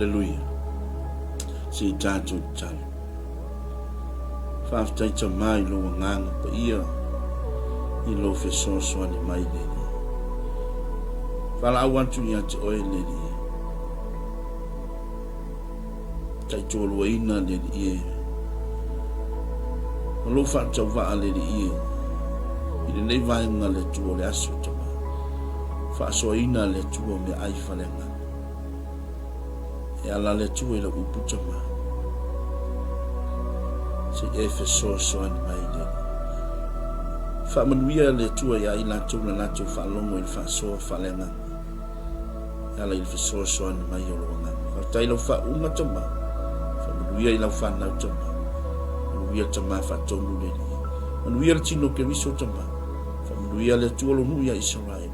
Hallelujah. Si tātou talo. Whaftai ta mai lo nganga pa ia. I lo fe soani mai leli. Whala awantu ia te oe leli. Tai tōlua ina leli ie. Malo whātau waa leli ie. I le nei vaenga le tuo le aso tama. Whaasoa ina le tuo me ai whalenga. E ala le tuo i la upu tama. Se e fe soani mai leli. Whamanuia le tua ia i lātou na lātou whaalongo i whaasoa whalenga. Ala i whasoani mai o loanga. Whautai lau whaunga tama. Whamanuia i lau whanau tama. Manuia tama whaatonu leli. Manuia le tino ke riso tama. Whamanuia le tua lo nuia Israel.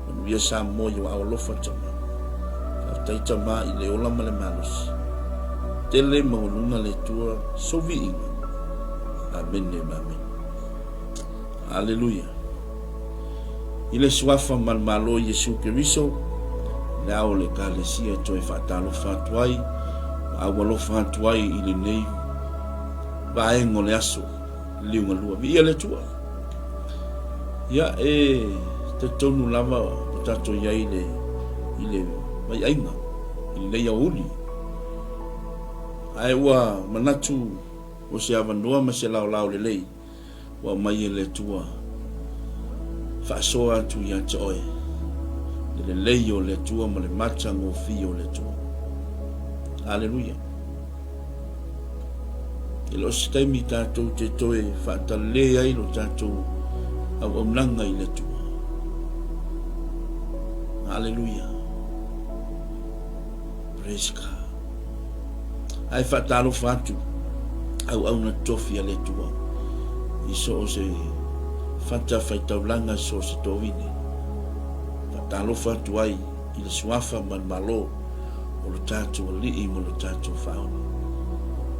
Manuia sa moia wa awalofa tama. Whautai tama i le ola male malos. Tele maulunga le tua sovi inga. Amen e amen. Hallelujah. Ile suafa malmalo Yesu Keriso. Nao le kalesia toi whatalo whatuai. Awalo whatuai ile nei. Vaengo le aso. Liunga lua. Ia le tua. Ia e te tonu lava. Tato ia ile. Ile mai ainga. Ile nei auli. Ai ua manatu. O se avanoa ma se lao le lei. Wa mai le tua whaasoa tu ia te oe le leio le tua ma le matango fio le tua. Hallelujah. Ilo sitaimi tātou te toe whaatalea ilo tātou au nanga i le tua. Hallelujah. Praise God. Ai whaatalo whatu au na tofi a le tua. Iso o se whata whaitaulanga so se tovine. Whatalo whatu ai i le suafa man malo o le tātou a lii mo le tātou whaona.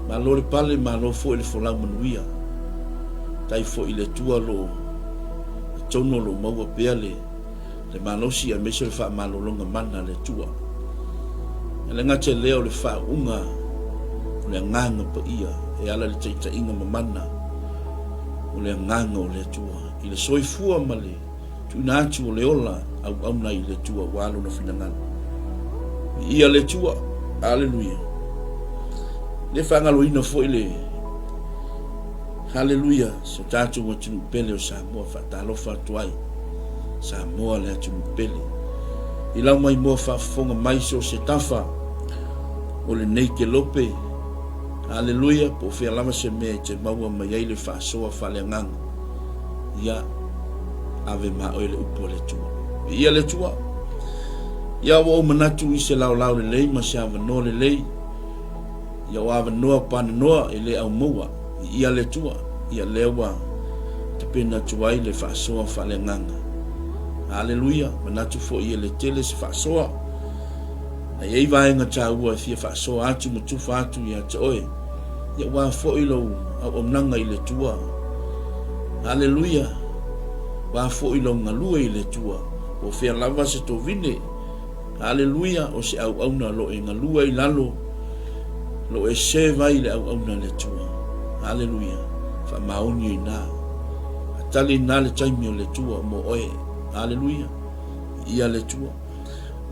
Malo le pale malo fo i le folau manuia. Tai fo i le tua lo le tono lo maua pea le malosi a meso le wha malo longa mana le tua. E le ngate leo le wha unga o le nganga pa ia e ala le teita inga mamana. O le nganga o le tua i le soifua ma le tuna atu o le ola au na i le tua walo na finangana ia le tua. Hallelujah. Le whangalo ina fo i le hallelujah so tatu wa tunu pele o Samoa whatalo whatuai Samoa le tunu pele i lau mai mua whafonga mai so se tafa o le neike lope. Hallelujah. Po fia lama se mea te maua mai ai le whaasoa whaleangang. Ia ave ma oe le upo le tua. Ia le tua. Ia wa o manatu i se lau le lei ma se avanoa le lei. Ia o avanoa pananoa e le au maua. Ia le tua. Ia lewa te pena tuai le whaasoa whaleanganga. Hallelujah. Manatu fo ia le tele se whaasoa. Ai ei vaenga tā ua e fia whaasoa atu ma tufa atu ia te oe. Ia wā fo ilo au omnanga i le tua. Hallelujah. Wā fo ilo ngalua i le tua. O fea lava se to vine. Hallelujah. O se au auna lo e ngalua i lalo. Lo e se vai le au auna le tua. Hallelujah. Wha maoni i nā. Atali nā le taimi o le tua mo oe. Hallelujah. Ia le tua.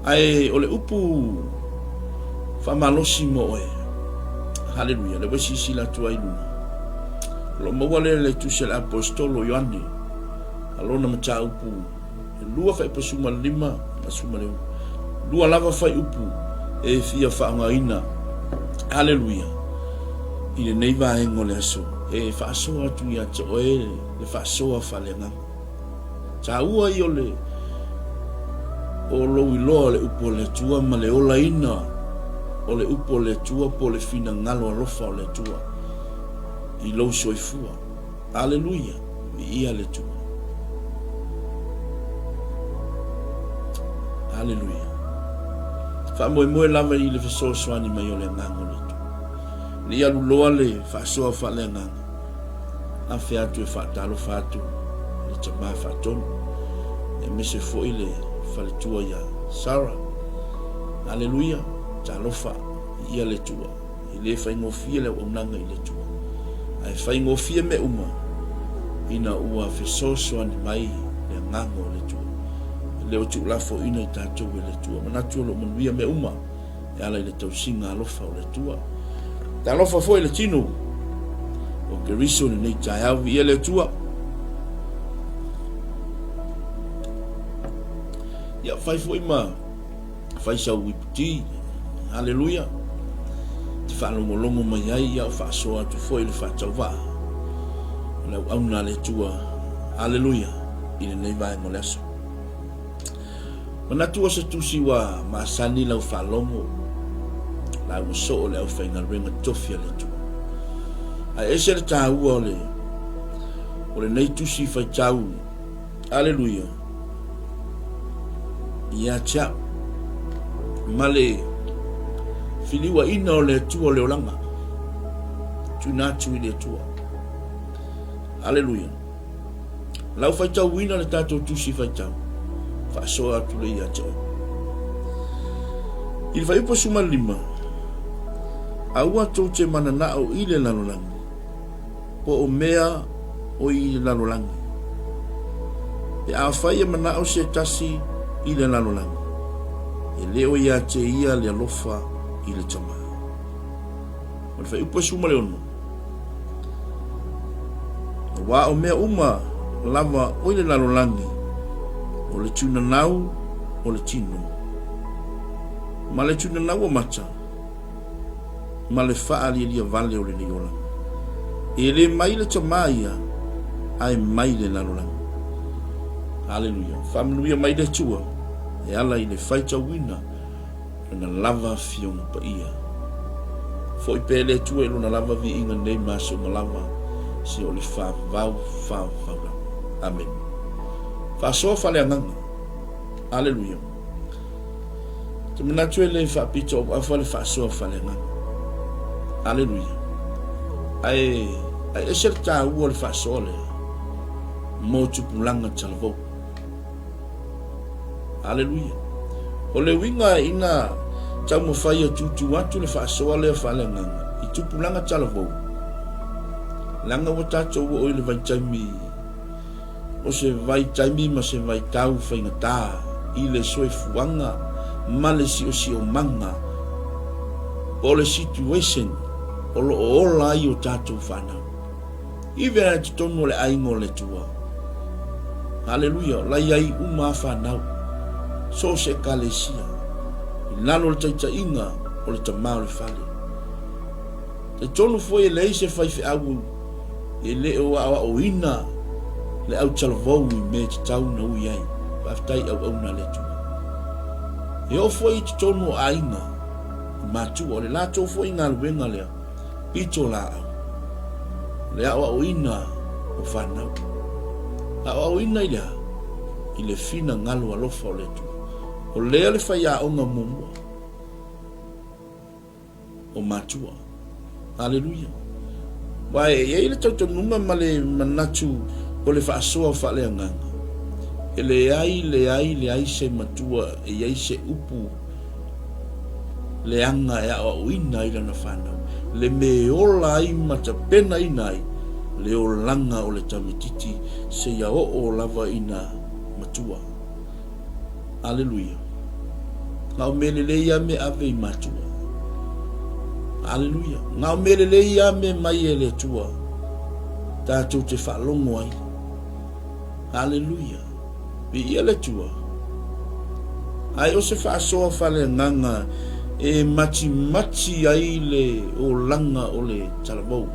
Ai o le upu wha malosi mo oe. Hallelujah. Le wesi sila tua i luna. Lo maua le tu apostolo Ioane. Alona mata upu. Lua fai pasuma lima. Pasuma leu. Lua lava fai upu. E fia whaangaina. Hallelujah. I le neiva engo le aso. E whaasoa tu ia te oe. Le whaasoa whalenga. Ta ua i o le. O lo iloa le upo le tua ma le ola ina. O le upo le tua po le fina ngalo alofa o le tua. I lo soifua. Hallelujah. Ia le tua. Hallelujah. Fa moe lava i le fesoasoani mai o le ngango le tua. Ni alu loa le fasoa fa le ngango. A fe atu e fatalo fatu. Le tama fatonu. E mese fo i le fale tua ia Sarah. Hallelujah. Talofa ia le tua. I le whaingofia le unanga i le tua. Ai whaingofia me uma. Ina ua whesoso ni mai le ngango le tua. Le o tuk lafo ina i tātou e le tua. Manatu lo manuia me uma. E ala i le tausinga alofa o le tua. Ta alofa fo i le tino. O ke riso ni nei tai au i le tua. Ia fai fo ima. Fai sa wiputi. Haleluia. Te whalongolongo mai ai ia o whaasoa tu fo i le whaatauwa. Lau auna le tua. Haleluia. I le nei vai mo le aso. Manatu o se tusi wa maasani lau whalongo. Lau so o le au whainga ringa tofia le tua. Ai ese le tāua o le nei tusi whai tau. Haleluia. Ia tia. Male filiwa ina o le tua le olanga. Tunatu i le tua. Haleluia. Lau whai tau wina le tātou tusi whai tau. Whaasoa atu le ia tia. I le whai upa suma lima. Aua tau te manana o i le lalolangi. Po o mea o i le lalolangi. E a whai e mana o se tasi i le lalolangi. E leo ia te ia le alofa i le tama. O le whai upa suma le ono. Wa o mea uma lava o i le lalolangi. O le tuna nau o le tino. Ma le tuna nau o mata. Ma le faa lia vale o le niola. E le mai le tamaia ai mai le lalolangi. Haleluia. Whamanuia mai le tua. E ala i le whaita wina na lava fiona pa ia. Fo i pe le tua e luna lava vi inga nei maso ma lava si o le wha vau. Amen. Whasoa whale anganga. Haleluia. Te manatu e le whapita o awha le whasoa whale anganga. Haleluia. Ai ese le tā ua le whasoa le mō tupulanga talavou. Haleluia. O le winga ina tau mawhai a tutu atu le whasoa le whale anganga. I tupulanga talavou. Langa wa tātou o i le vaitaimi. O se vaitaimi ma se vaitau whaingatā. I le soe fuanga. Ma le si o manga. O le situation. O lo ola i o tātou whanau. I vera te tonu le aingo le tua. Haleluia. Lai ai uma whanau. So se kalesia. I lalo le taita inga o le tamau le whale. Te tonu foi e lei se whaifi au. E le o awa o ina. Le au talavou i me te tau na ui ai. Whaftai au na le tua. E o foi te tonu o ainga. Matua. O le lato foi ngā luenga lea. Pito la au. Le awa o ina o whanau. Awa o ina i lea. I le fina ngalu alofa o le tu. O lea le whai a onga mumua. O matua. Haleluia. Wai e le tautanunga ma le manatu o le whaasoa o whale anganga. E le ai se matua e ai se upu. Le anga e awa o ina i lana whanau. Le me ola ai mata pena inai. Le o langa o le tamititi se ia o lava ina matua. Haleluia. Ngau melele ia me ave i matua. Haleluia. Ngau melele ia me mai e le tua. Tātou te whalongo ai. Haleluia. Pe ia le tua. Ai o se whaasoa whale nganga e mati ai le o langa o le talavou.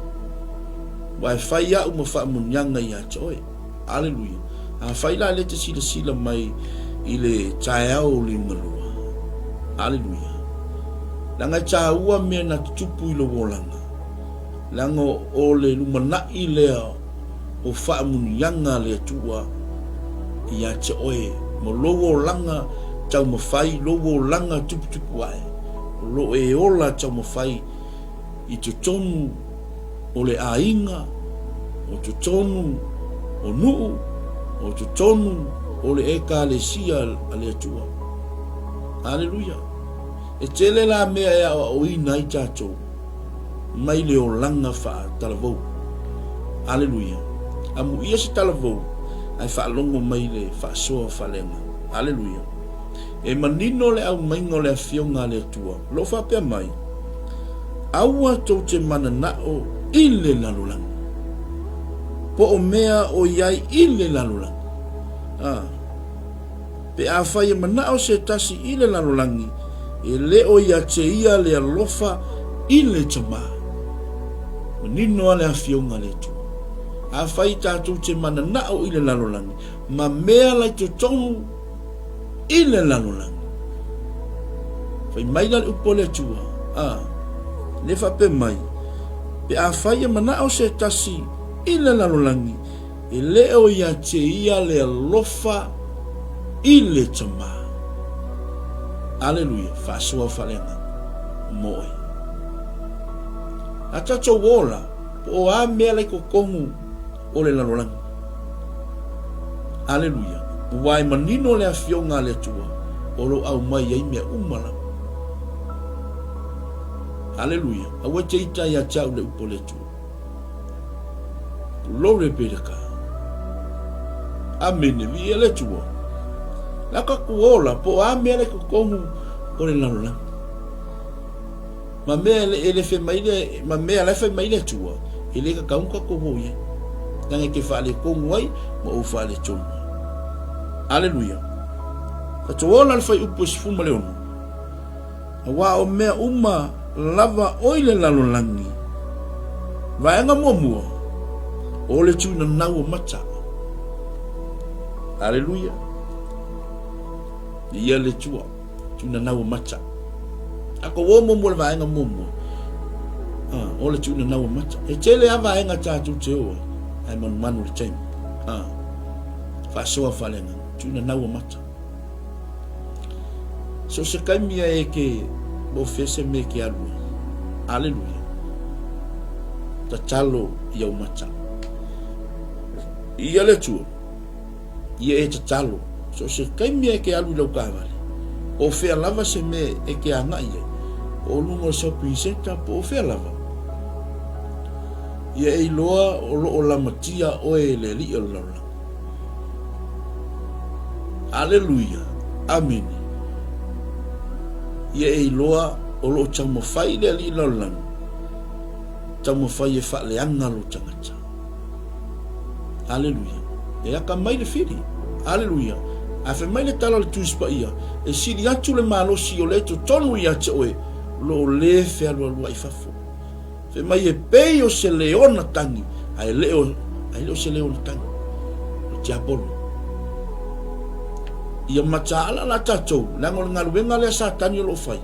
Wai whai au ma whaamunyanga i atoe. Haleluia. A whai la le te sila mai i le tae au li malua. Haleluia. Langa tā ua mea na tupu i lo wolanga. Langa o le lumanai lea o whaamunyanga le tua i atoe. Mo lowo langa tau mawhai, lowo langa tupu ai. Lo e ola tau mawhai i te tonu o le ainga, o te tonu o nuu, o te tonu o le eka le sia a le atua. Haleluia. e tele la mea e o ina i tātou mai le o langa wha talavou. Aleluia. Amu ia se talavou ai wha longo mai le wha soa whalenga. Aleluia. E manino le au maingo le afionga le tua. Lo wha pia mai. Aua tau te mana nao i le lalulang. Po o mea o iai i le lalulang. Pe a whai manao se tasi i le lalulangi. E le o ia te ia le alofa i le tama. Manino le afionga le tua. A whai tātou te mana nao i le lalulangi. Ma mea lai te tonu i le lalulangi. Whai maila le upo le tua. Le whape mai. Pe a whai manao se tasi i le lalulangi. E le o ia te ia le alofa i le tama. Aleluia. Whaasua whalenga. Moe. A tato wola. Po a mea lai kokongu o le lalulangi. Aleluia. Wai manino le afionga le tua. O lo au mai ai mea umala. Aleluia. Awa te ita ia tau le upo le tua. Lore pedaka. Amene vi ele tua. Laka kuola po a mea le kokongu o le lalulangi. Ma mea ele fe maile, ma mea le fe maile tua. Ele ka kaunga ko hoye. Nanga ke whaale kongu ai, ma u whaale tonu. Aleluia. Ka tuola le whai upo sifuma le onu. Awa o mea uma lava oile lalulangi. Vaenga mua o le tuna nau mata. Aleluia. Ia le tua tuna nau mata. Ako wo mo le vaenga mua. O le tuna nau mata. E tele a vaenga tātou te oa. Ai manu le taimi. Whasoa whalenga. Tuna nau mata. So se kaimia e ke mo fese me ke alua. Aleluia. Ta talo iau mata. Ia le tua. Ia e ta talo. So se kaimia e ke alu lau kāwale. O fea lava se me e ke angai e. O lungo shopping center po o fea lava. Ia e loa o lo o lamatia o e le li o laula. Aleluia. Amen. Ia e loa o lo tamo fai le li laula. Tamo fai e fa le anga lo tangata. Aleluia. E aka mai le firi. Aleluia. A fe mai le tala le tuispa ia. E siri atu le malosi o le to tonu ia te oe. Lo le fe alua lua i fafo. Fe mai e pei o se leona tangi. Ai leo se leona tangi. O te apolo. Ia mataala la tatou. Lango le ngaluenga le satani o lo fai.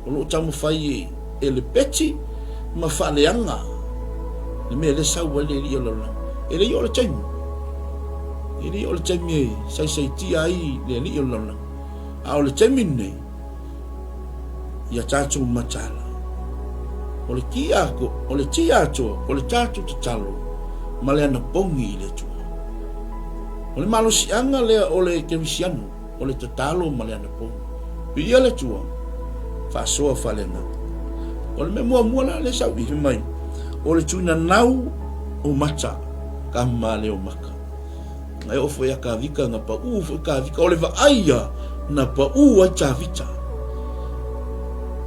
O lo tamu fai e le peti. Ma fa leanga. Le me le sau wale li o lola. E le i o le taimi. E le i o le taimi e sai tia ai le li o lola. A o le taimi nei. Ia tatou matala. O le kia ako, o le tia atua, o le tatou te talo. Ma le ana pongi i le tua. O le malo sianga le o le kerisiano. O le tatalo ma le ana pongi. Ia le tua. Whasoa whalenga. O le me mua la le sau i mai. O le tuina nau o mata ka male o maka. Ngai o foi a ka vika na pa u foi ka vika o le va aia na pa u a chavita.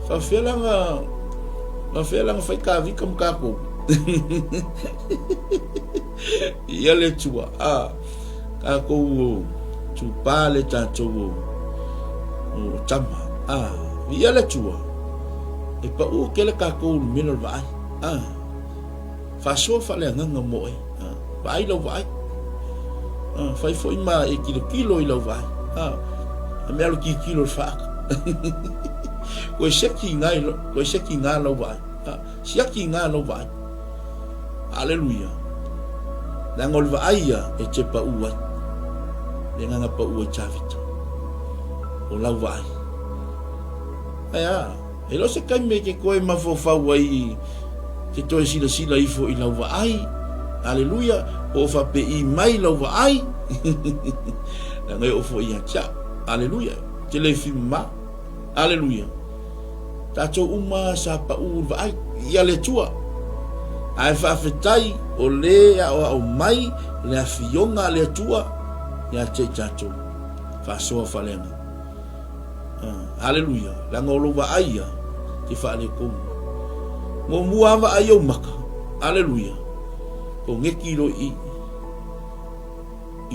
Fa felanga fai ka vika mka ko. Ia le tua ka ko tu pale tatou o tama ia le tua e pa u ke le ka ko mino vai fa so fa le nganga mo vai lo vai fai foi ma e kilo i lo vai a me lo kilo fa ko sheki ngai lo vai sheki ngai lo vai aleluia la ngol vai e te pa u le nganga pa u chavita o la vai e lo se kai me ke koe mafofa wai ke toi sila ifo i lau ai aleluia o fa pe i mai lau ai na ngai o fo i acha aleluia te le fi ma Aleluia. Tato uma sa pa u vai ia le tua. Ai fa fetai o le o mai le afionga le tua ia te tato. Fa so fa lenga. Aleluia. La ngolo va aia te fa le ko. Mo mua va aio maka. Aleluia. Ko ngeki ro i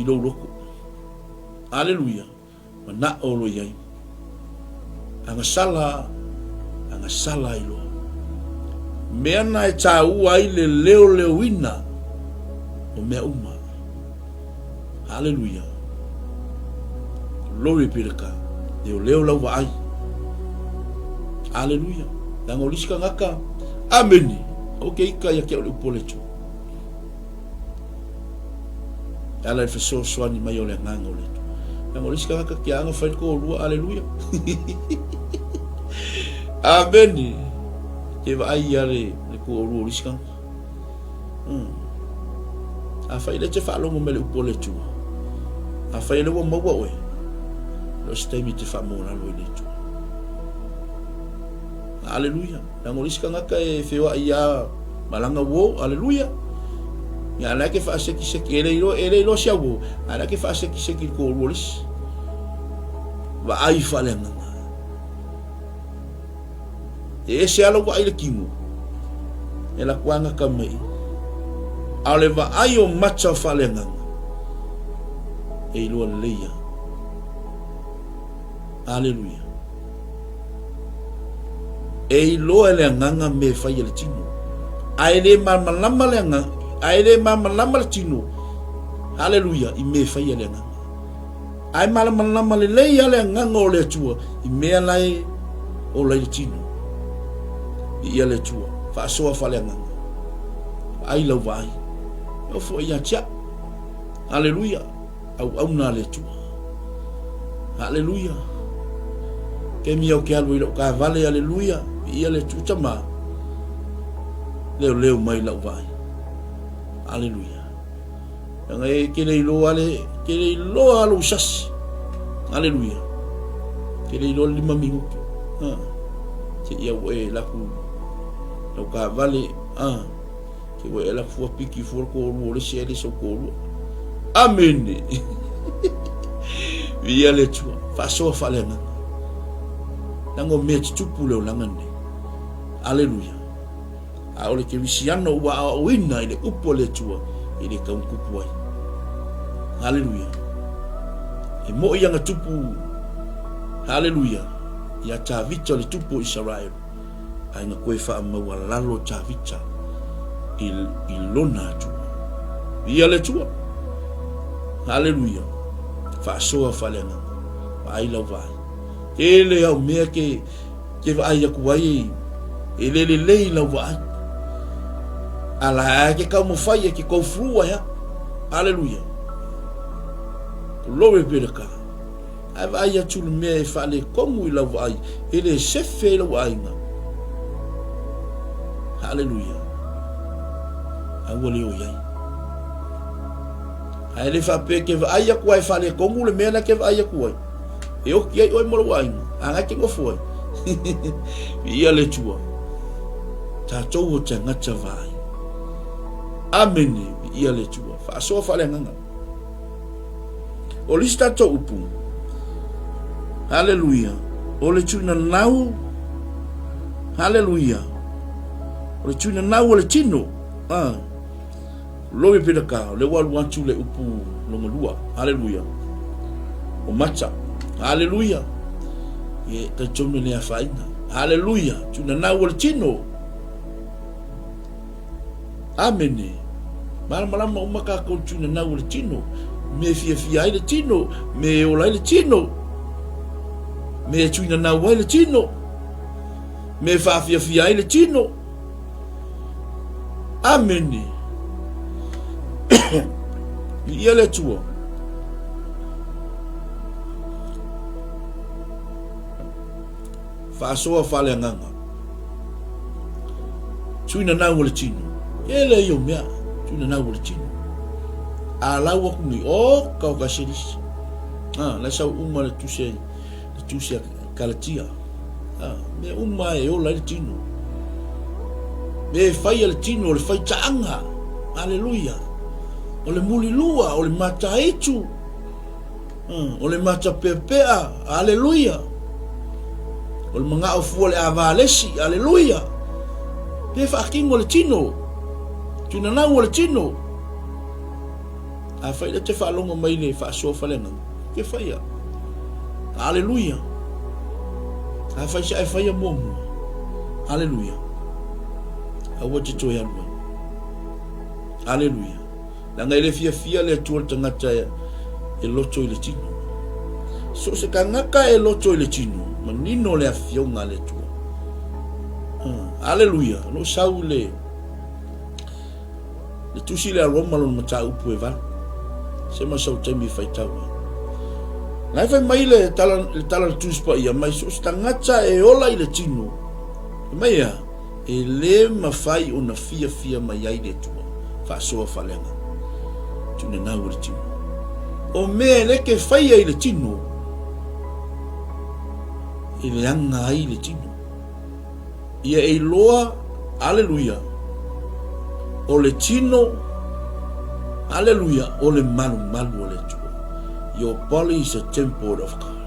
lo loko. Aleluia. Mana o lo iai. Anga sala ilo. Mea na e tā ua i le leo ina o mea uma. Hallelujah. Glory be to God. Leo lau wa ai. Hallelujah. Lango lisika ngaka. Amen. Okay, ika ya kia ule upole tu. Ala e so swani mai o le nganga o le tu. Lango lisika ngaka kia anga whaid ko o lua. Hallelujah. Amen. Ke wa ai ale le ko o lua lisika. A whai le te whaalongo me le upole tu. A whai le wa maua oe. Lo stemi te whamona lo i le tu. Hallelujah. Lango lisika ngaka e whewa ia malanga wo. Hallelujah. Ya la ke fa seki ele lo sia wo. Ala ke fa seki ko rolis. Va ai falenga. E se alo wa ile kimu. Ela kwanga kamei. Ale va ai o macha falenga. E lo leia. Hallelujah. E lo ele nganga me fa ile tino. Ai le malama le nganga. Aile mama lama tino. Hallelujah. I me fa ile nganga. Ai malama lama le ile nganga o le tua. I me lai o le tino. I ile tua. Fa so fa le nganga. Ai lo vai. O fo ia tia. Hallelujah. Au na le tua. Hallelujah. Ke mi o ke alu i ka vale hallelujah. I ile tu tama. Leo mai la vai. Hallelujah. Yang ai kele lo alo sas. Hallelujah. Kele lo 5 minggu. Ke ia we la ku. Lo ka vale ke we la fu piki fu ko lo le sele so ko. Amen. Via le tu. Fa so fa le na. Nango me tu pulo langane. Hallelujah. A ole ke visiano wa wina ile upole tua ile ka kupu ai. Hallelujah. E mo ia tupu. Hallelujah. Ya tavicha le tupu Israel. Ai na koe fa ma wala lo tavicha. Ilona tu. Ia le tua. Hallelujah. Fa soa falena. Ai la vai. Ele au me ke va ia kuai. Ele le la vai. Ala ke ka mo fai ke ko frua ya. Hallelujah. Glory be to God. Ai ya tu me fa le como ila vai. Ele se fe la vai nga. Hallelujah. Ai wole o yai. Ai le fa pe ke vai ya ko ai fa le como le me la ke vai ya ko ai. E o ki ai o mo vai. Anga ke ko foi. Ia le tua. Ta tou te ngata vai. Amen. Ia le tua. Fa so fa le nganga. O lista to upu. Hallelujah. O le tuna nau. Hallelujah. O le tuna nau o le tino. Lowe pedaka. Le walu antu le upu longolua. Hallelujah. O macha. Hallelujah. Ye ta tonu le afaina. Hallelujah. Tuna nau o le tino. Amen. Malama umaka ko tuna na o le tino. Me fia ile tino, me ola ile tino. Me tuna na o ile tino. Me fa fia ile tino. Amen. Ile tuo. Fa so fa le nganga. Tuna na o le tino. Ele yo mea. Tuna na o le tino. Ala wa kumi o ka ka shiris. La sa uma le tuse kalatia. me uma e ola le tino me fai le tino o le fai taanga aleluia o le mulilua o le mata itu o le mata pepea aleluia o le mga o fua le avalesi aleluia pe fa kingo le tino tuna na o le tino a fai le te fa longo mai le fa so fa lenga ke fai aleluia a fai sa fai mo aleluia a wo te to ya mo aleluia la ngai le fia le tu tangata e loto i le tino so se kangaka e loto i le tino manino le afio nga le tu aleluia no saule le tusi le aroma lo mata upu e va se ma sau temi fai tau nai fai mai le tala tuspa ia mai so stangata e ola i le tino mai ia e le mafai una fia mai ai le tua fa soa falenga tune na ur tino o me le ke fai ai le tino e le anga ai le tino ia e loa aleluia o le tino aleluia o le malu o le tua your body is a temple of God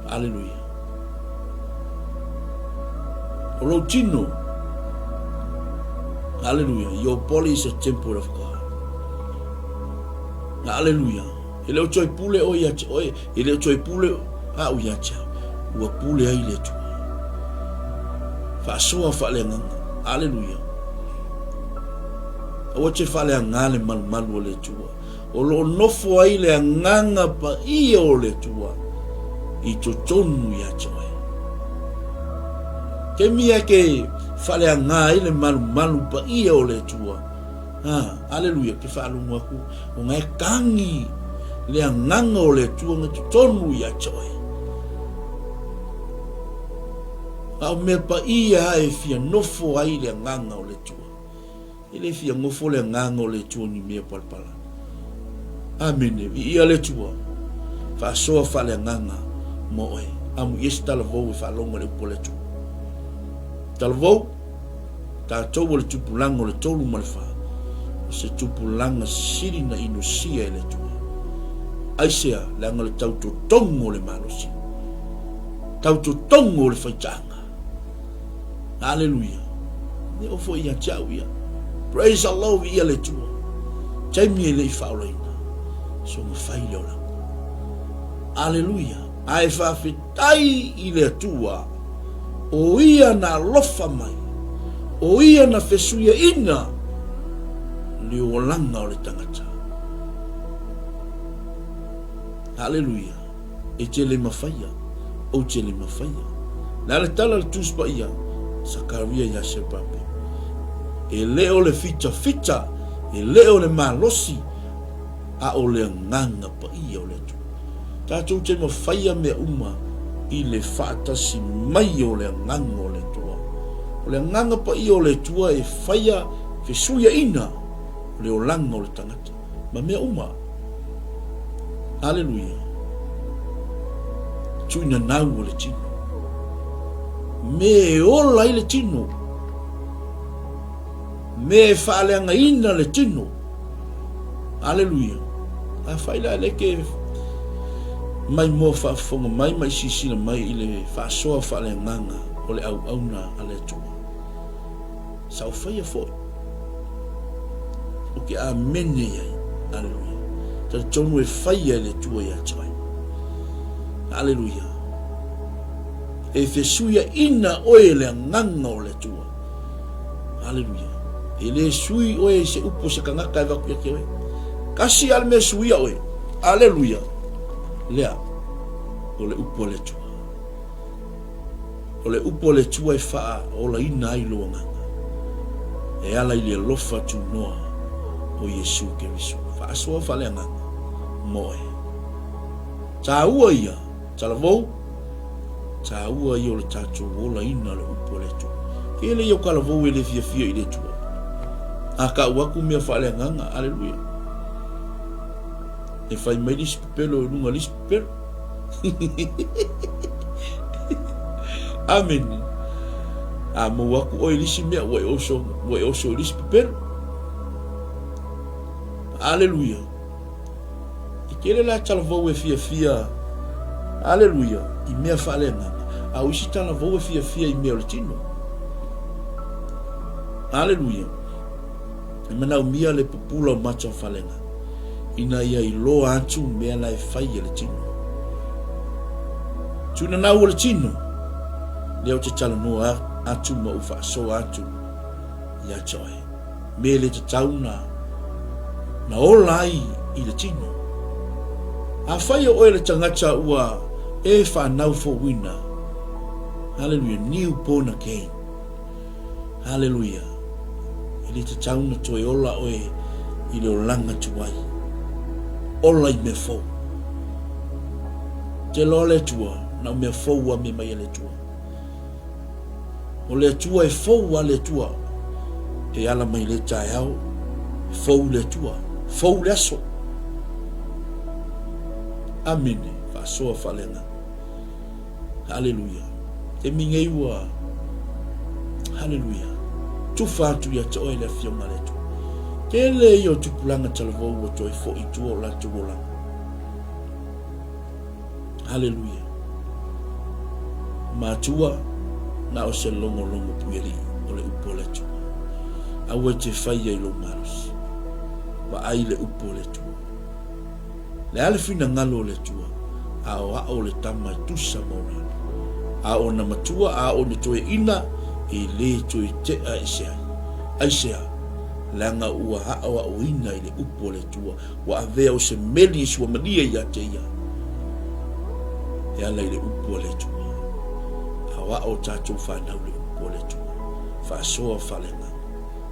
aleluia o lo tino hallelujah your body is a temple of God hallelujah ele o choi pule o ia oi ele o choi pule a o ia cha o pule ai le tu fa so fa le nga hallelujah o che fa le nga le mal o le tu o lo no fo ai le nga pa i o le tu i to tonu ia choi ke mia ke fale nga ile malu pa ia o le tua aleluia ke fa lu aku o ngai kangi le nganga o le tua ngi tonu ia choi au me pa ia e fia nofo ai le nganga o le tua ile fia ngofo le nganga o le tua ni me palpala amen ia le tua fa so fa le nganga mo e amu yesta le vo fa longo le poletu talvo ta tau le tupulanga le tolu malfa se tupulanga siri na inusia ele tu aisea langa le tau to tongo le malosi tau to tongo le faitanga hallelujah ne ofo ia chau ia praise Allah ia le tu taimi le faulaina so mo faile ola hallelujah ai fa fitai ile tua o ia na lofa mai o ia na fesuia ina le olanga o le tangata hallelujah e tele mafaya o tele mafaya na le tala le tuspa ia sakaria ya sepape e leo le fita e leo le malosi a o le nganga pa ia o le tu tatou te mafaya me uma i le fata si mai o le nganga o le tua o le nganga pa i o le tua e faya fesuia ina le o langa o le tangata ma mea uma hallelujah tuina nau o le tino me ola i le tino me faaleanga ina le tino hallelujah a faila le ke mai mo fa fonga mai sisina mai ile fa so fa le nganga o le au na ale tu sa fa ia fo o ke amen ia hallelujah ta tonu e fa ia le tu ia chai hallelujah e fe suia ina o le nganga o le tu hallelujah ele sui o se upo se kanga ka va ku ke kasi al me suia o hallelujah lea o le upo le tua o le upo le tua e faa o la ina ai loanga e ala i le lofa tu noa o Yesu Keriso faa soa fa le anga moe ta ua ia talavou ta ua ia o le tatu o la ina le upo le tua ke le yo kalavou e le fia i le tua a ka uaku mea fa le anga aleluia e fai mai lis pelo e lunga lis pelo Amen. Mo waku o ilisi mea wa oso ilisi pepero. Hallelujah. Ikele la talvo we fia. Hallelujah. I mea falenga. A usi talvo we fia I mea latino. Hallelujah. Mana umia le popula o macho falenga. Ina ia I lo atu mea la fai latino. Tuna na latino. Leo te tala noa atu ma ufa so atu ya joy. Mele te tauna na olai I le tino. A whaia oe le tangata ua e whanau for winner. Hallelujah. New born again. Hallelujah. Ili te tauna toe ola oe I le o langa tuai. Ola I me fo. Te lo le tua na me fo ua me mai le tua. O le tua e fo ua le tua. E ala mai le tae au. Fo le tua. Fo le aso. Amene. Fasoa falenga. Hallelujah. E mingei ua. Hallelujah. Tufa atu ya te oe le fionga le tua. Ke le I o tupulanga talavo ua toi fo I tua o la tuola. Hallelujah. Matua na o se longo pueri o le upo le tua. Awe te whaia I lo maros. Wa ai le upo le tua. Le alefina ngalo le tua. A o le tama tusa maura. A o na matua a o ne toe ina I le toe te a isea. Aisea. Langa ua hao a o ina I le upo le tua. Wa avea o se meli isua mania ia te ia. E ala I le upo le tua. Wa o tatou whanau le upo le tua. Whasoa whalenga.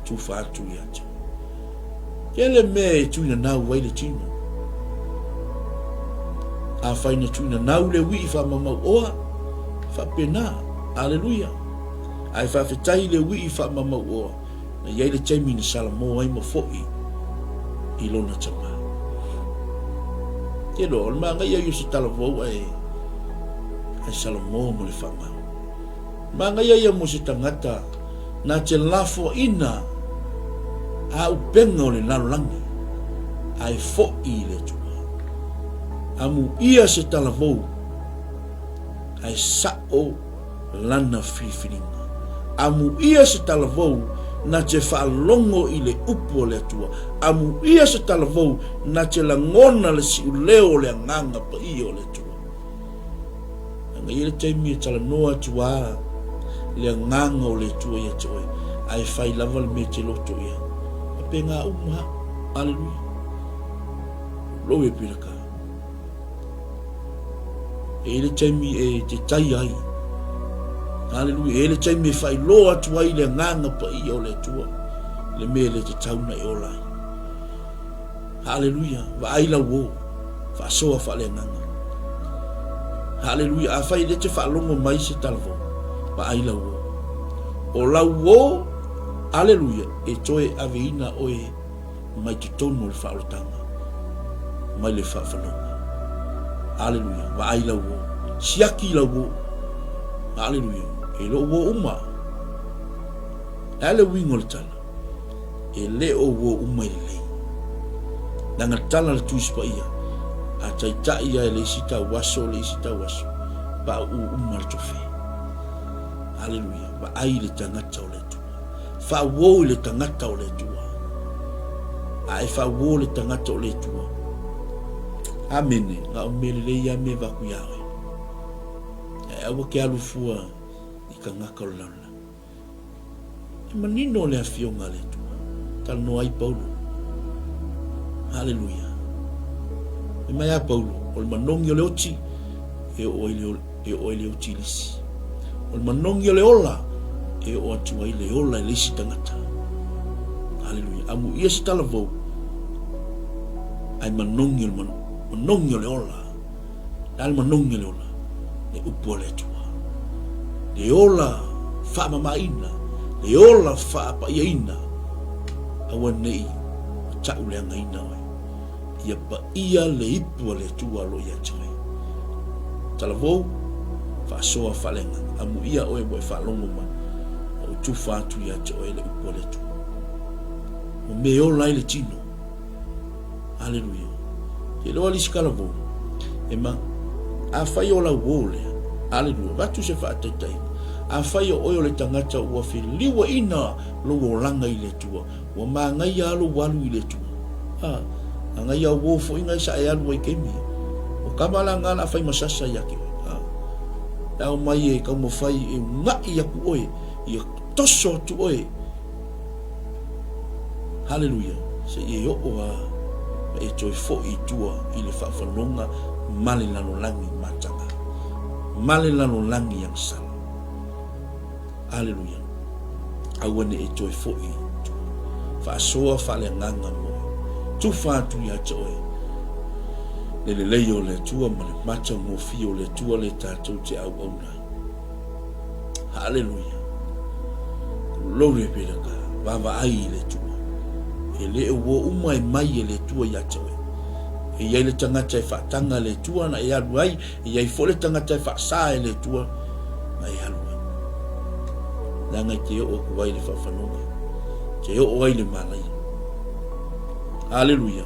Tu whātu I atu. Kele mea e tuina nau wai le tino. A whaina tuina nau le wi I whamamau oa. Whapena. Alleluia. Ai whawhetai le wi I whamamau oa. Na iei le taimi ni salamo ai mo fo'i. I lona tama. Kelo, o maa ngai ai si talavou ai salamo mo le whamau. Manga ia mo se tangata na te lafo ina a upenga o le nalolangi ai fo'i le tua. Amu ia se talavou ai sa'o lana whiwhiringa. Amu ia se talavou na te whaalongo I le upo le tua. Amu ia se talavou na te langona le siuleo le anganga pa I o le tua. Anga ia le taimi e talanoa tua le nganga o le tua ia toi ai fai lava le me te loto ia a penga uma. Hallelujah. Lo e piraka e le taimi e te tai ai. Hallelujah. E le taimi e fai loa atu ai le nganga pa I o le tua le me le te tauna I ola. Hallelujah. Va ai la wo fa soa fa le nganga. Hallelujah. A fai le te fa longo mai se talvo pa ai la wo. O la wo, hallelujah, e toe aveina oe mai te tono le whaolotanga. Mai le whawhanonga. Hallelujah. Wa ai la wo. Siaki la wo. Hallelujah. E lo wo uma. Ele wingo le tala. E le o wo uma I le. Nanga tala le tuispa ia. A taita ia le sita waso le sita waso. Pa u uma le tofe. Hallelujah. Wa ai le tangata o le tua. Fa wo le tangata o le tua. Ai fa wo le tangata o le tua. Amene. Nga umele le ia me vaku yawe. E awa ke alufua I ka ngaka o laula. E manino le afionga le tua. Talano ai Paulo. Hallelujah. E mai a Paulo. O le manongi o le oti. E o le oti lisi. O le manongi o le ola. E o atu ai le ola I lisi tangata. Hallelujah. Amu ia si talavou. Ai manongi o le ola. Ai manongi o le ola. Le upo le tua. Le ola wha mamaina. Le ola wha pa iaina. Awa nei. Tau le angaina oi. Ia pa ia le ipu le tua lo ia tue. Talavou. Whaasoa whalenga. Amu ia oe mo e whalongo ma. O tu whātu ia te oe le upo le tu. O me o lai le tino. Hallelujah. Te loa lisikala vō. E ma. A whai o la wōlea. Hallelujah. Watu se whaataitai. A whai o oe le tangata ua whiliwa ina lo o langa i le tua. Wa maa ngai alo walu i le tua. A ngai a wōfo inga isa e alu ai kemi. O kamala ngana whai masasa yake. Nau mai e kau mo whai e ngai aku oe. Ia toso tu oe. Hallelujah. Se e o oa. E toi fo i tua i le whawhanonga male lano langi matanga. Male lano langi yang sala. Hallelujah. Awane e toi fo i tua. Whaasoa whale nganga mo. Tu whātu ia te oe. Le leio le tua male mata mo fio le tua le tātou te au au nai. Hallelujah. Lore pelaka. Wawa ai le tua. E le e wo umai mai e le tua ia te oe. E iai le tangata e whaatanga le tua na e alu ai. E iai fo le tangata e whaasa e le tua na e alu ai. Nanga te o kuwai le whawhanonga. Te o ai le malai. Hallelujah.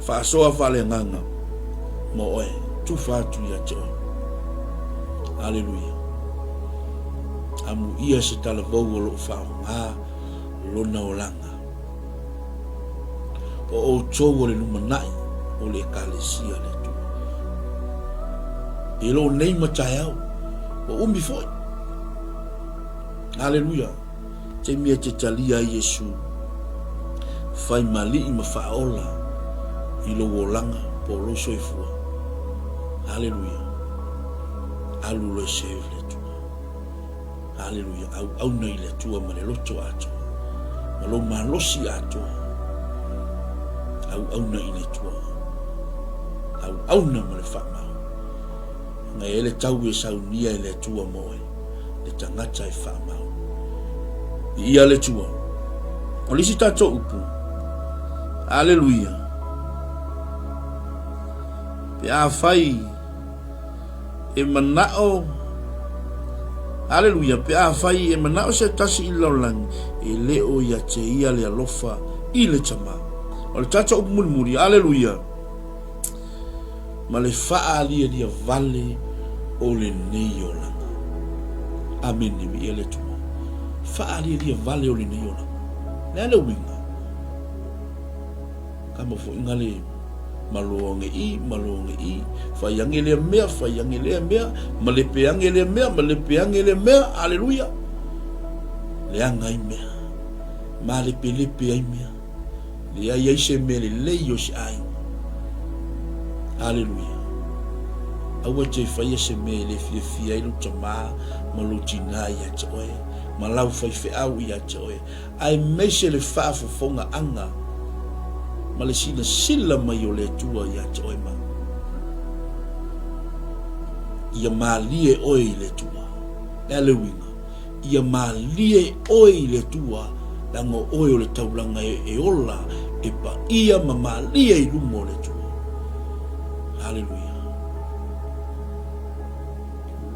Whaasoa whale nganga. Mo oe. Tu whātu ia te oe. Hallelujah. Amu ia se tala vau o loo whaonga lona o langa. O tōu o le numanai o le kalesia le tu. E lo nei matai au. O umi foi. Hallelujah. Te mia te talia Yesu. Fai mali i mawhaola i lo o langa po lo soifua. Hallelujah. Alu lo save le tu. Hallelujah. Au nei le tua ma le loto ato. Ma lo malosi ato. Au nei le tua. Au na ma le whamau. Ngai ele tau e saunia e le tua moe. Le tangata e whamau. Ia le tua. O lisi tato upu. Hallelujah. Pe a whai e manao. Hallelujah. Pe a whai e manao se tasi i laulang. E leo ia te ia le alofa i le tama. O le tata upu muri. Hallelujah. Ma le wha alia dia vale o le nei o langa. Amen mi ele tuma. Wha alia dia vale o le nei o langa. Nea winga. Kama fo ingale malonge i. Whaiange lea mea. Malepeange lea mea. Hallelujah. Leanga i mea. Malepe ai mea. Lea iai se mea le leio si ai. Hallelujah. Awa te whaia se mea le fia ilu tama. Malutina ia te oe. Malau whaife au ia te oe. Ai meise le whaafofonga anga. Ma le sila mai o le tua ia te oe ma. Ia malie oe le tua. Ele winga. Ia malie oe le tua. Lango oe o le taulanga e ola. E pa ia ma malie i lumo le tua. Hallelujah.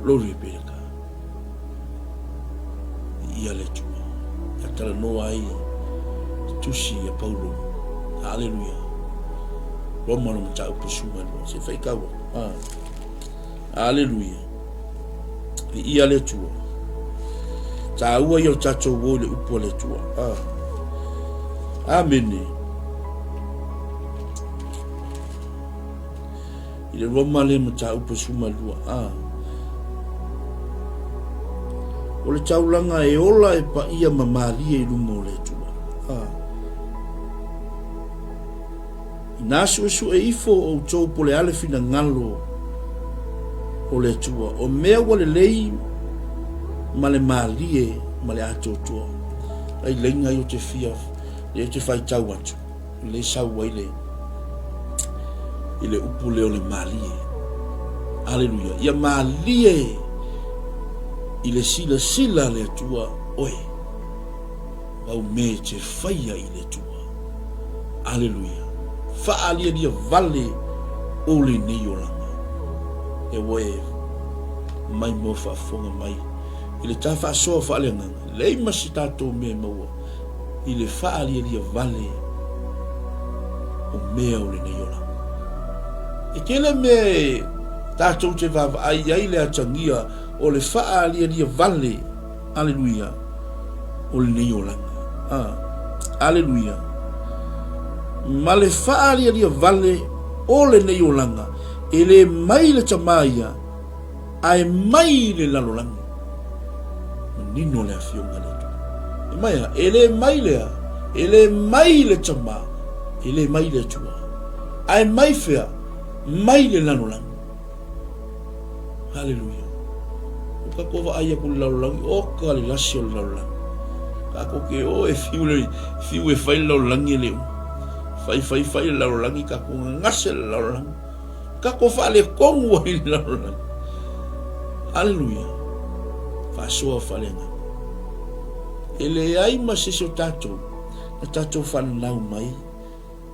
Lori peleka. Ia le tua. Atala noa ai. Tusi ya Paulo. Hallelujah. Roma no mtau pusuma no se fai kawa. Hallelujah. Ia le tua. Ta ua yo tato wo le upo le tua. Amen. Ile Roma le mtau pusuma lua. O le taulanga e ola e pa ia mamalia i lumo le tua. Nasu su e ifo o tō pole ale fina ngalo o le tua. O mea wale lei ma le malie ma le ato tua. Ai lenga yo te fia, le te fai tau atu. Le sau ile upu leo le malie. Hallelujah. Ia malie ile sila le tua oe. Au me te faia ile tua. Hallelujah. Faalia dia vale o le nei o langa. E woe mai mo whaafonga mai. I le tā whaasoa whaalenganga. Lei masi tātou mea maua. I le whaalia lia vale o mea o le nei o langa. E kele me tātou te vava ai le atangia o le whaalia lia vale. Aleluia. O le nei o langa. Aleluia. Ma le whaalia lia vale o le nei o langa. E le mai le tamaia. Ai mai le lalolangi. Nino le afionga le tu. E maia, e le mai lea. E le mai le tama. E le mai le tua. Ai mai fea. Mai le lalolangi. Hallelujah. Ka kova aia ku lalolangi. O ka le lasio le lalolangi. Ka koke o e fiu e fai lalolangi leu. Fai le lalolangi. Ka ku ngase le lalolangi. Ka kofa le kongu ai le lalolangi. Hallelujah. Fasoa falenga. Ele ai masiso tato. Na tato whanau mai.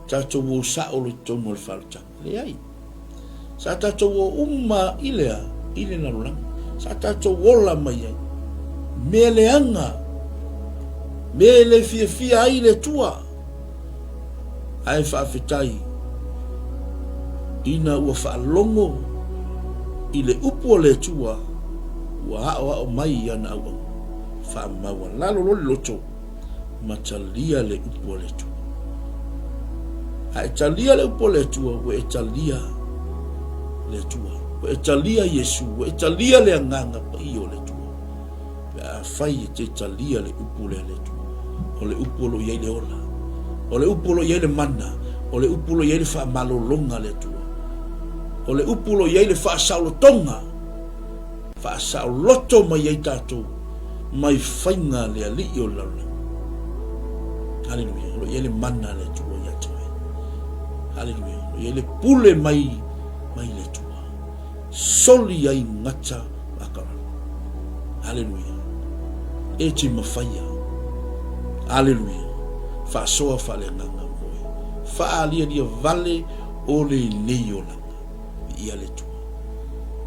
Tato wo sa o le tomo le whalutanga. Le ai. Sa tato wo umma ilea. Ile na ruranga. Sa tato wola mai ai. Me le anga. Me le fia ai le tua. Ai whaafetai. Ina ua whaalongo. Ile upo le tua wa hao mai ana awa fa mawa lalo loto matalia le upo le tua ai talia le upo le tua we talia le tua we talia Yesu we talia le nganga pa io le tua ya fai te talia le upo le tua o le upo lo ye le ola o le upo lo ye le mana o le upo lo ye le fa malolonga le tua o le upulo yai le whaasaulo tonga. Whaasauloto mai ei tātou. Mai whainga le ali o laula. Hallelujah. Lo yai le mana le tua yatoe. Hallelujah. Lo yai le pule mai le tua. Soli ai ngata akara. Hallelujah. E te mawhaia. Hallelujah. Whaasoa whale nganga moe. Whaalia lia vale o le neiola. Ia le tua.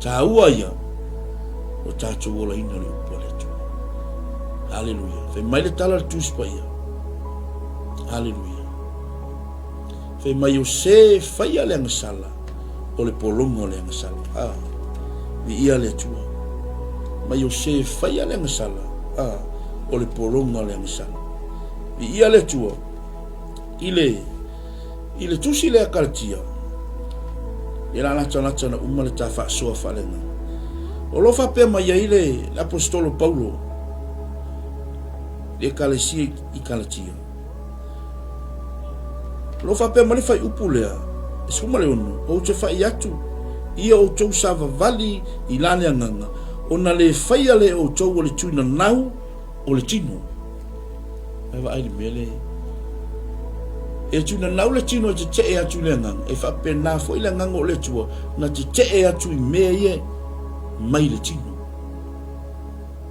Tā ua ia o tātou ola ina le upo le tua. Hallelujah. Whai mai le tala le tūspa ia. Hallelujah. Whai mai o se whaia le angasala o le polonga le angasala. Vi ia le tua. Mai o se whaia le angasala o le polonga le angasala. Vi ia le tua. Ile tusi le akaratia. Ela nata na uma le ta whaasoa whalenga. O lo whapea mai ai le apostolo Paulo. Le kalesia I kalatia. Lo whapea mani whai upu lea. E suma le ono. O te whai atu. Ia o tau sawa vali I lane anganga. O na le whaia le o tau o le tuina nau o le tino. Ewa aile mele. E tuna nau le tino te te e atu le ngang. E whape nā fo I le ngang o le tua. Na te te e atu I mea ie. Mai le tino.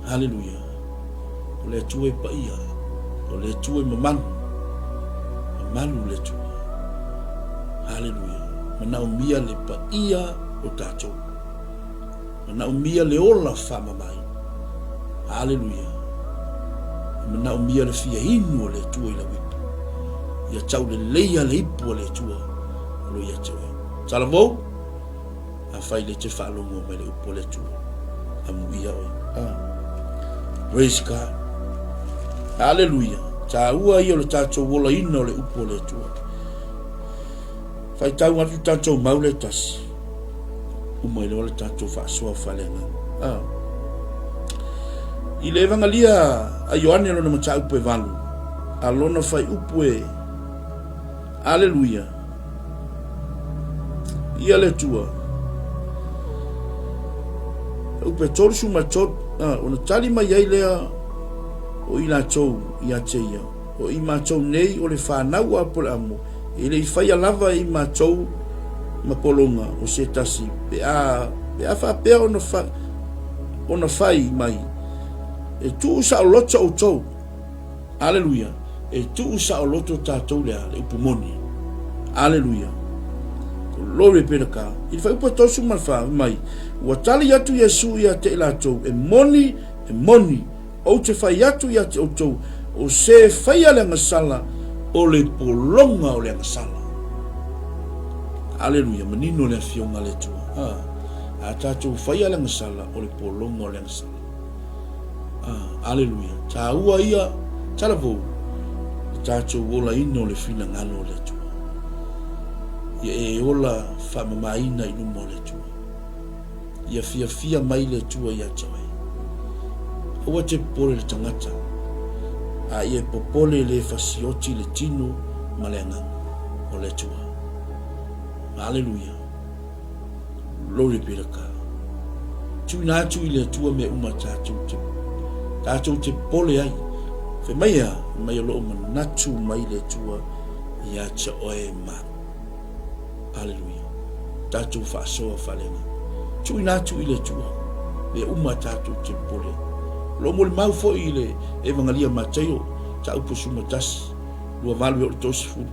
Hallelujah. O le tua e pa ia. O le tua e mamanu. Mamanu le tua. Hallelujah. Mana umia le pa ia o tātou. Mana umia le ola whama mai. Hallelujah. Mana umia le fia inu o le tua I la wipa. Ia tau le leia le ipu le tua lo ia tau tala vau a fai le te whalongo me le upo le tua a muia oi praise God hallelujah ta ua ia le tātou wola ina o le upo le tua fai tau atu tātou mau le tasi umai le tātou whaasoa whalenga I le evangalia a Ioane lona mata upo e valu a lona fai upo e Hallelujah. Ia le tua. Upe torsu ma tot. Ona tali mai ai lea o ina tau ia teia. O I mātou nei o le whanau a pole amo. E le I whaia lava I mātou ma polonga o se tasi. Pe a whapea ona whai mai. E tu sa o loto o tau. Hallelujah. E tu sa o loto tātou lea le upumoni. Hallelujah. lore peraka il fa upa tosu mal fa mai wa tali atu Yesu ia te latou e moni o te fai atu ia te otou o se fai ale ngasala o le polonga o le ngasala. Aleluia, manino le fionga le tua a tatou fai ale ngasala o le polonga o le ngasala. Aleluia, ta ua ia talavou tatou ola ino le fina ngalo le tua ia e ola whamamaina i numo le tua ia fia mai le tua ia tawe ua te pole le tangata a ia popole le fasioti le tino ma le anganga o le tua. Aleluia, lori piraka tuina atu i le tua me uma tatou te pole ai fe maia lo manatu mai le tua ia cha oe ma. Aleluia, tatou faasoa falenga tuina atu i le tua me uma tatou te pole lo mo le mau fo i le evangelia Mateo ta upo suma tasi lua valu o tosifu.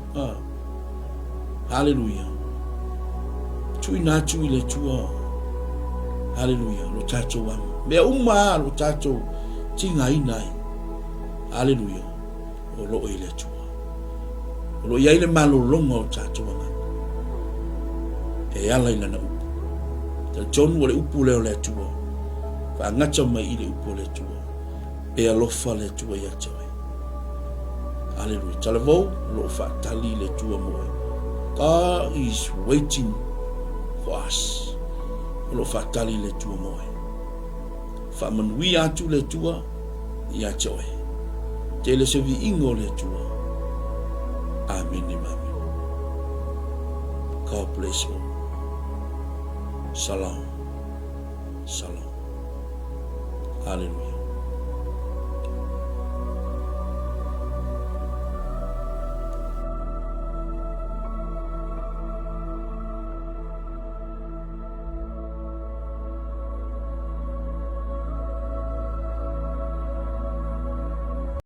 Aleluia, tuina atu i le tua. Aleluia, lo tatou am me uma lo tatou tinga inai. Aleluia, o lo i le tua o lo ia le malo longa o tatou anga e ala ina na upu ta John o le upu leo le tua fa ngata mai i le upu le tua e alofa le tua ia tawe. Aleluia, talavou lo fa tali le tua moe. God is waiting for us. Lo fa tali le tua moe fa manui atu le tua ia tawe tele se vi ingo le tua. Amen mami. God bless you. Shalom. Hallelujah.